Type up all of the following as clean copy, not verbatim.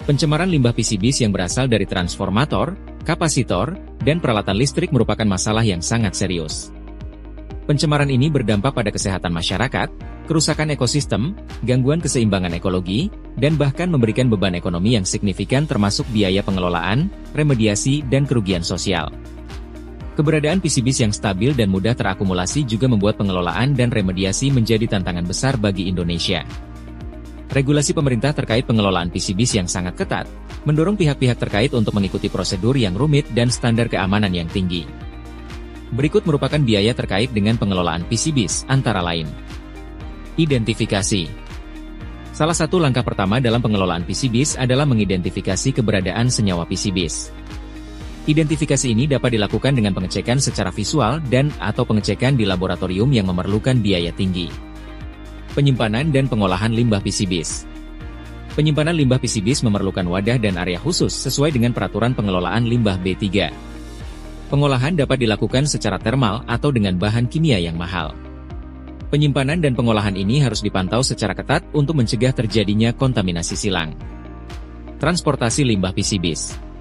Pencemaran limbah PCBs yang berasal dari transformator, kapasitor, dan peralatan listrik merupakan masalah yang sangat serius. Pencemaran ini berdampak pada kesehatan masyarakat, kerusakan ekosistem, gangguan keseimbangan ekologi, dan bahkan memberikan beban ekonomi yang signifikan termasuk biaya pengelolaan, remediasi, dan kerugian sosial. Keberadaan PCBs yang stabil dan mudah terakumulasi juga membuat pengelolaan dan remediasi menjadi tantangan besar bagi Indonesia. Regulasi pemerintah terkait pengelolaan PCBs yang sangat ketat, mendorong pihak-pihak terkait untuk mengikuti prosedur yang rumit dan standar keamanan yang tinggi. Berikut merupakan biaya terkait dengan pengelolaan PCBs, antara lain. Identifikasi. Salah satu langkah pertama dalam pengelolaan PCBs adalah mengidentifikasi keberadaan senyawa PCBs. Identifikasi ini dapat dilakukan dengan pengecekan secara visual dan/atau pengecekan di laboratorium yang memerlukan biaya tinggi. Penyimpanan dan pengolahan limbah PCBs. Penyimpanan limbah PCBs memerlukan wadah dan area khusus sesuai dengan peraturan pengelolaan limbah B3. Pengolahan dapat dilakukan secara termal atau dengan bahan kimia yang mahal. Penyimpanan dan pengolahan ini harus dipantau secara ketat untuk mencegah terjadinya kontaminasi silang. Transportasi limbah PCBs.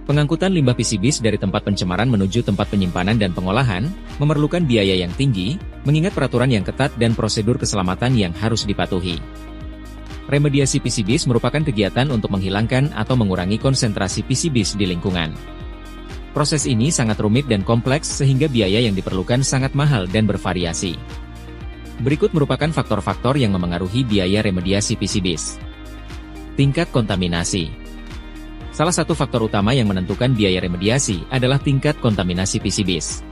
Pengangkutan limbah PCBs dari tempat pencemaran menuju tempat penyimpanan dan pengolahan memerlukan biaya yang tinggi, mengingat peraturan yang ketat dan prosedur keselamatan yang harus dipatuhi. Remediasi PCBs merupakan kegiatan untuk menghilangkan atau mengurangi konsentrasi PCBs di lingkungan. Proses ini sangat rumit dan kompleks sehingga biaya yang diperlukan sangat mahal dan bervariasi. Berikut merupakan faktor-faktor yang memengaruhi biaya remediasi PCBs. Tingkat kontaminasi. Salah satu faktor utama yang menentukan biaya remediasi adalah tingkat kontaminasi PCBs.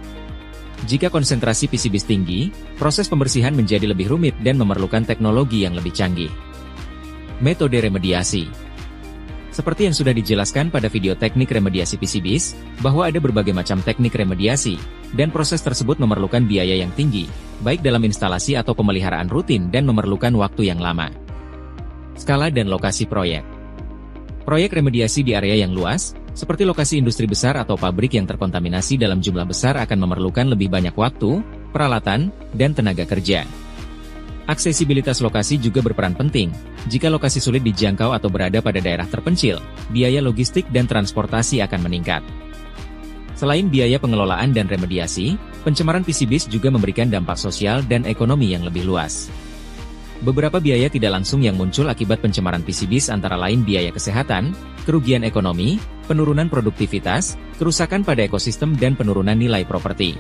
Jika konsentrasi PCBs tinggi, proses pembersihan menjadi lebih rumit dan memerlukan teknologi yang lebih canggih. Metode remediasi. Seperti yang sudah dijelaskan pada video teknik remediasi PCBs, bahwa ada berbagai macam teknik remediasi, dan proses tersebut memerlukan biaya yang tinggi, baik dalam instalasi atau pemeliharaan rutin dan memerlukan waktu yang lama. Skala dan lokasi proyek. Proyek remediasi di area yang luas, seperti lokasi industri besar atau pabrik yang terkontaminasi dalam jumlah besar akan memerlukan lebih banyak waktu, peralatan, dan tenaga kerja. Aksesibilitas lokasi juga berperan penting. Jika lokasi sulit dijangkau atau berada pada daerah terpencil, biaya logistik dan transportasi akan meningkat. Selain biaya pengelolaan dan remediasi, pencemaran PCBs juga memberikan dampak sosial dan ekonomi yang lebih luas. Beberapa biaya tidak langsung yang muncul akibat pencemaran PCBs antara lain biaya kesehatan, kerugian ekonomi, penurunan produktivitas, kerusakan pada ekosistem dan penurunan nilai properti.